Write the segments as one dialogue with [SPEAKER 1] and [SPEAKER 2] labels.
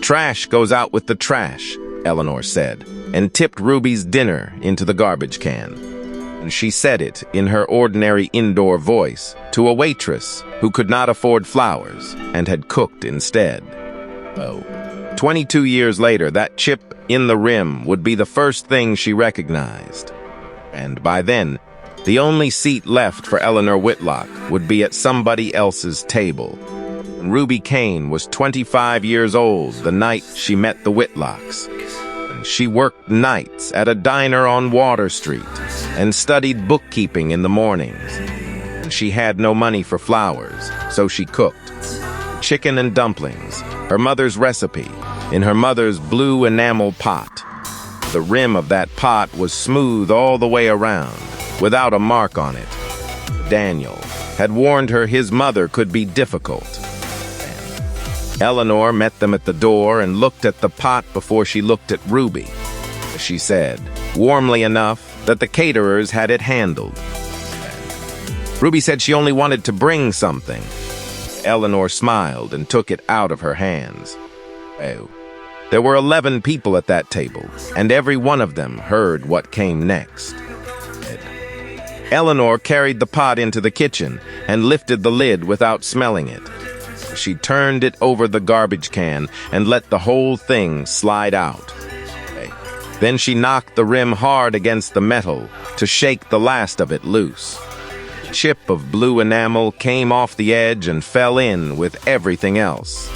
[SPEAKER 1] "Trash goes out with the trash," Eleanor said, and tipped Ruby's dinner into the garbage can. And she said it in her ordinary indoor voice to a waitress who could not afford flowers and had cooked instead. 22 years later, that chip in the rim would be the first thing she recognized. And by then, the only seat left for Eleanor Whitlock would be at somebody else's table. Ruby Kane was 25 years old the night she met the Whitlocks. And she worked nights at a diner on Water Street and studied bookkeeping in the mornings. And she had no money for flowers, so she cooked chicken and dumplings, her mother's recipe, in her mother's blue enamel pot. The rim of that pot was smooth all the way around, without a mark on it. Daniel had warned her his mother could be difficult. Eleanor met them at the door and looked at the pot before she looked at Ruby. She said, warmly enough, that the caterers had it handled. Ruby said she only wanted to bring something. Eleanor smiled and took it out of her hands. There were 11 people at that table, and every one of them heard what came next. Eleanor carried the pot into the kitchen and lifted the lid without smelling it. She turned it over the garbage can and let the whole thing slide out. Then she knocked the rim hard against the metal to shake the last of it loose. A chip of blue enamel came off the edge and fell in with everything else.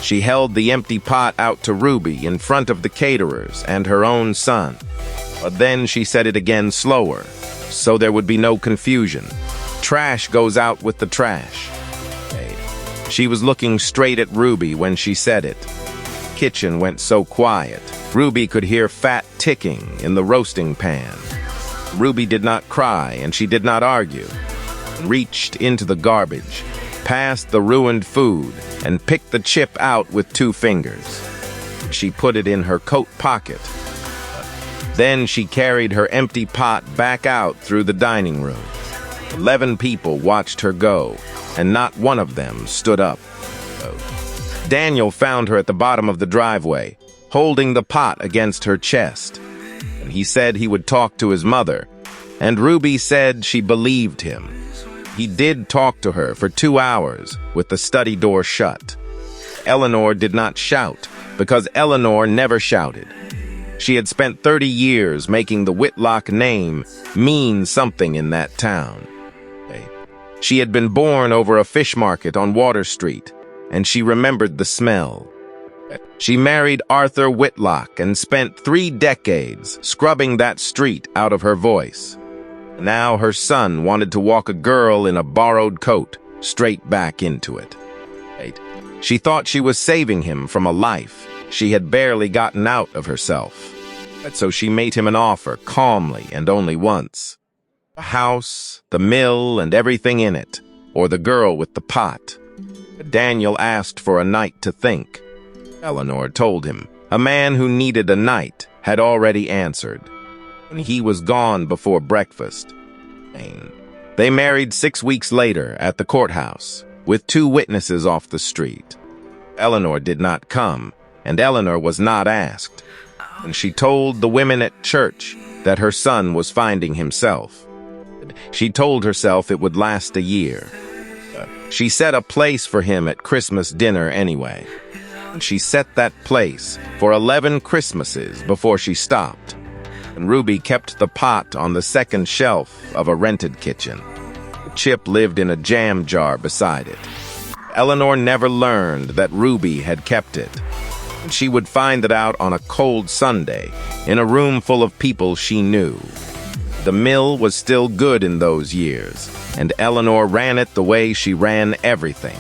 [SPEAKER 1] She held the empty pot out to Ruby in front of the caterers and her own son. But then she said it again slower, so there would be no confusion. Trash goes out with the trash. She was looking straight at Ruby when she said it. Kitchen went so quiet, Ruby could hear fat ticking in the roasting pan. Ruby did not cry and she did not argue. Reached into the garbage, passed the ruined food, and picked the chip out with 2 fingers. She put it in her coat pocket. Then she carried her empty pot back out through the dining room. 11 people watched her go, and not one of them stood up. Daniel found her at the bottom of the driveway, holding the pot against her chest. And he said he would talk to his mother, and Ruby said she believed him. He did talk to her for 2 hours with the study door shut. Eleanor did not shout, because Eleanor never shouted. She had spent 30 years making the Whitlock name mean something in that town. She had been born over a fish market on Water Street, and she remembered the smell. She married Arthur Whitlock and spent 3 decades scrubbing that street out of her voice. Now her son wanted to walk a girl in a borrowed coat straight back into it. She thought she was saving him from a life she had barely gotten out of herself. So she made him an offer calmly and only once. The house, the mill, and everything in it, or the girl with the pot. Daniel asked for a night to think. Eleanor told him a man who needed a night had already answered. He was gone before breakfast. They married 6 weeks later at the courthouse, with 2 witnesses off the street. Eleanor did not come, and Eleanor was not asked. And she told the women at church that her son was finding himself. She told herself it would last a year. She set a place for him at Christmas dinner anyway. She set that place for 11 Christmases before she stopped. And Ruby kept the pot on the second shelf of a rented kitchen. Chip lived in a jam jar beside it. Eleanor never learned that Ruby had kept it. She would find it out on a cold Sunday in a room full of people she knew. The mill was still good in those years, and Eleanor ran it the way she ran everything.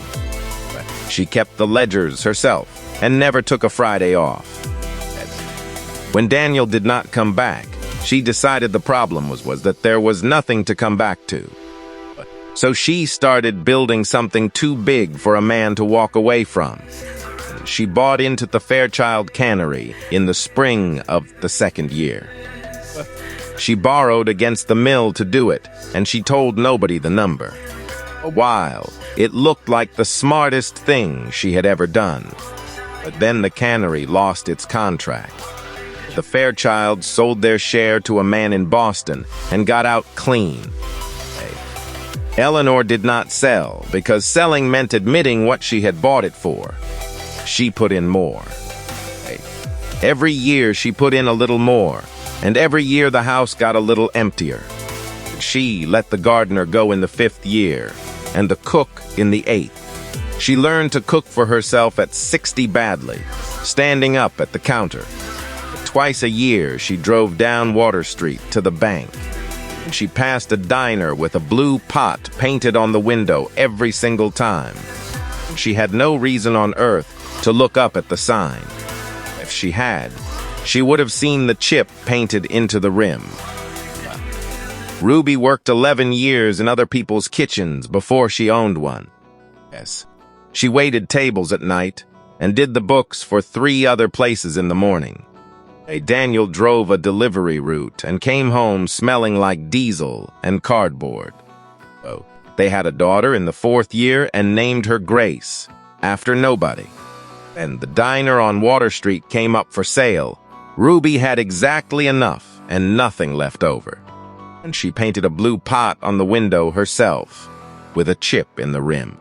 [SPEAKER 1] She kept the ledgers herself and never took a Friday off. When Daniel did not come back, she decided the problem was that there was nothing to come back to. So she started building something too big for a man to walk away from. She bought into the Fairchild Cannery in the spring of the 2nd year. She borrowed against the mill to do it, and she told nobody the number. A while, it looked like the smartest thing she had ever done. But then the cannery lost its contract. The Fairchilds sold their share to a man in Boston and got out clean. Eleanor did not sell because selling meant admitting what she had bought it for. She put in more. Every year she put in a little more, and every year the house got a little emptier. She let the gardener go in the 5th year, and the cook in the 8th. She learned to cook for herself at 60 badly, standing up at the counter. Twice a year, she drove down Water Street to the bank. She passed a diner with a blue pot painted on the window every single time. She had no reason on earth to look up at the sign. If she had, she would have seen the chip painted into the rim. Ruby worked 11 years in other people's kitchens before she owned one. Yes, she waited tables at night and did the books for 3 other places in the morning. Daniel drove a delivery route and came home smelling like diesel and cardboard. They had a daughter in the 4th year and named her Grace, after nobody. And the diner on Water Street came up for sale. Ruby had exactly enough and nothing left over. And she painted a blue pot on the window herself, with a chip in the rim.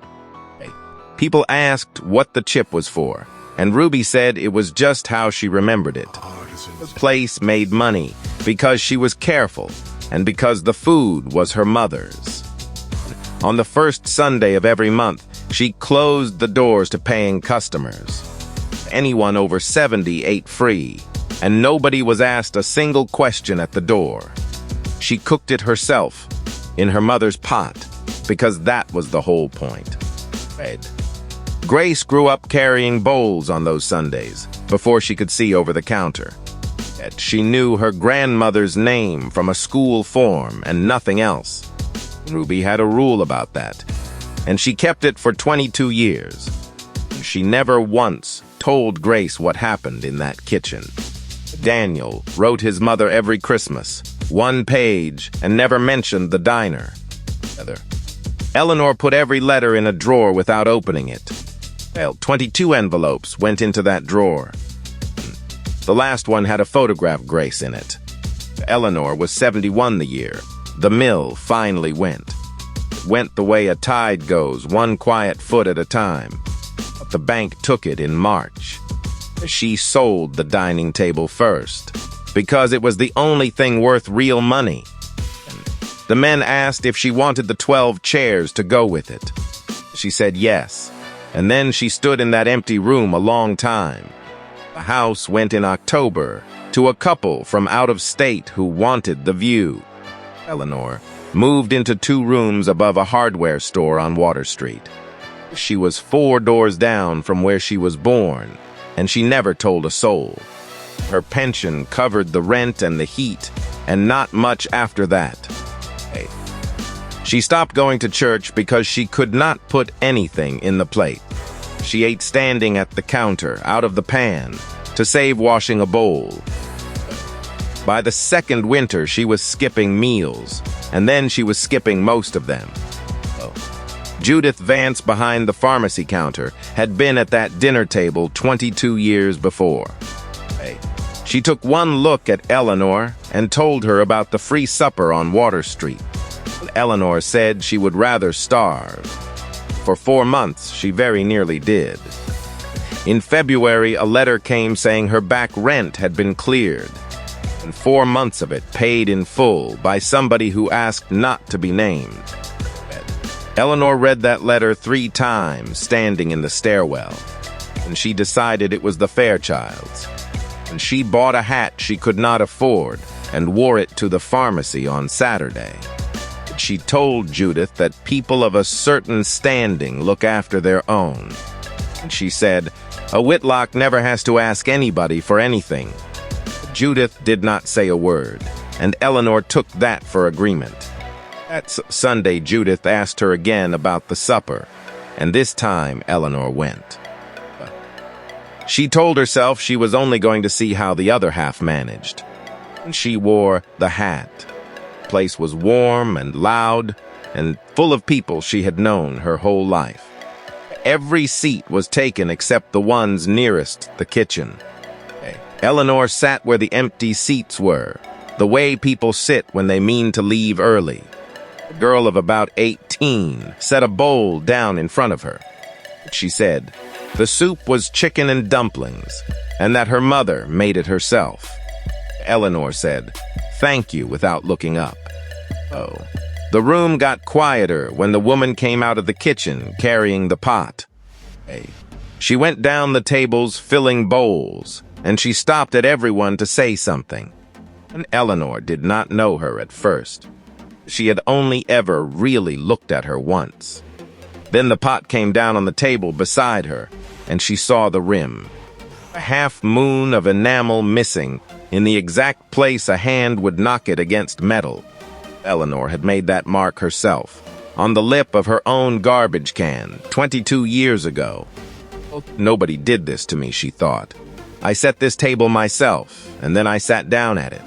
[SPEAKER 1] People asked what the chip was for, and Ruby said it was just how she remembered it. The place made money because she was careful and because the food was her mother's. On the first Sunday of every month, she closed the doors to paying customers. Anyone over 70 ate free, and nobody was asked a single question at the door. She cooked it herself in her mother's pot because that was the whole point. Grace grew up carrying bowls on those Sundays before she could see over the counter. She knew her grandmother's name from a school form and nothing else. Ruby had a rule about that, and she kept it for 22 years. She never once told Grace what happened in that kitchen. Daniel wrote his mother every Christmas, 1 page, and never mentioned the diner. Eleanor put every letter in a drawer without opening it. 22 envelopes went into that drawer. The last one had a photograph of Grace in it. Eleanor was 71 the year. The mill finally went. It went the way a tide goes, 1 quiet foot at a time. But the bank took it in March. She sold the dining table first, because it was the only thing worth real money. The men asked if she wanted the 12 chairs to go with it. She said yes, and then she stood in that empty room a long time. The house went in October to a couple from out of state who wanted the view. Eleanor moved into 2 rooms above a hardware store on Water Street. She was 4 doors down from where she was born, and she never told a soul. Her pension covered the rent and the heat, and not much after that. She stopped going to church because she could not put anything in the plate. She ate standing at the counter, out of the pan, to save washing a bowl. By the 2nd winter, she was skipping meals, and then she was skipping most of them. Judith Vance behind the pharmacy counter had been at that dinner table 22 years before. She took one look at Eleanor and told her about the free supper on Water Street. Eleanor said she would rather starve. For 4 months, she very nearly did. In February, a letter came saying her back rent had been cleared, and 4 months of it paid in full by somebody who asked not to be named. Eleanor read that letter 3 times, standing in the stairwell, and she decided it was the Fairchilds. And she bought a hat she could not afford and wore it to the pharmacy on Saturday. She told Judith that people of a certain standing look after their own. And she said, "A Whitlock never has to ask anybody for anything." Judith did not say a word, and Eleanor took that for agreement. That Sunday, Judith asked her again about the supper, and this time Eleanor went. She told herself she was only going to see how the other half managed. She wore the hat. The place was warm and loud and full of people she had known her whole life. Every seat was taken except the ones nearest the kitchen. Eleanor sat where the empty seats were, the way people sit when they mean to leave early. A girl of about 18 set a bowl down in front of her. She said the soup was chicken and dumplings, and that her mother made it herself. Eleanor said, "Thank you," without looking up. Oh. The room got quieter when the woman came out of the kitchen carrying the pot. She went down the tables filling bowls, and she stopped at everyone to say something. And Eleanor did not know her at first. She had only ever really looked at her once. Then the pot came down on the table beside her, and she saw the rim. A half-moon of enamel missing, in the exact place a hand would knock it against metal. Eleanor had made that mark herself, on the lip of her own garbage can, 22 years ago. Nobody did this to me, she thought. I set this table myself, and then I sat down at it.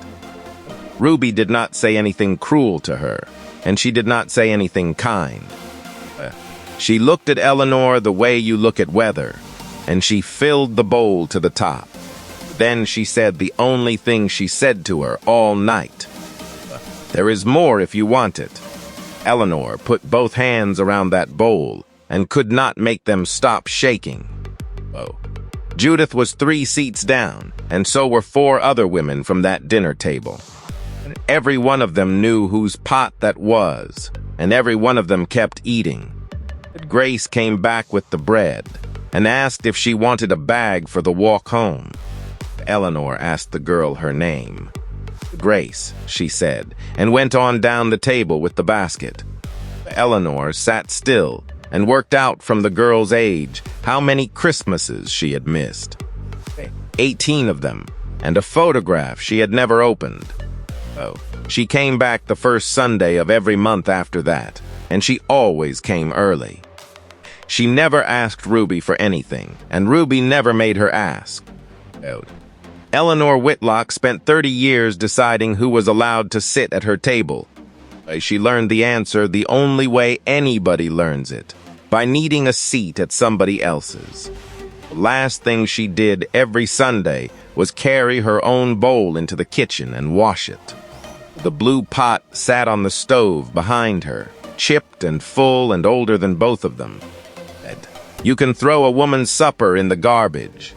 [SPEAKER 1] Ruby did not say anything cruel to her, and she did not say anything kind. She looked at Eleanor the way you look at weather, and she filled the bowl to the top. Then she said the only thing she said to her all night. "There is more if you want it." Eleanor put both hands around that bowl and could not make them stop shaking. Judith was 3 seats down, and so were 4 other women from that dinner table. And every one of them knew whose pot that was, and every one of them kept eating. Grace came back with the bread and asked if she wanted a bag for the walk home. Eleanor asked the girl her name. "Grace," she said, and went on down the table with the basket. Eleanor sat still and worked out from the girl's age how many Christmases she had missed. 18 of them, and a photograph she had never opened. She came back the first Sunday of every month after that, and she always came early. She never asked Ruby for anything, and Ruby never made her ask. Eleanor Whitlock spent 30 years deciding who was allowed to sit at her table. She learned the answer the only way anybody learns it, by needing a seat at somebody else's. The last thing she did every Sunday was carry her own bowl into the kitchen and wash it. The blue pot sat on the stove behind her, chipped and full and older than both of them. You can throw a woman's supper in the garbage.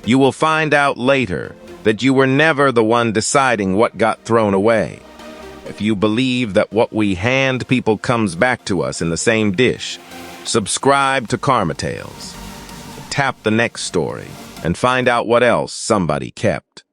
[SPEAKER 1] You will find out later that you were never the one deciding what got thrown away. If you believe that what we hand people comes back to us in the same dish, subscribe to Karma Tales. Tap the next story and find out what else somebody kept.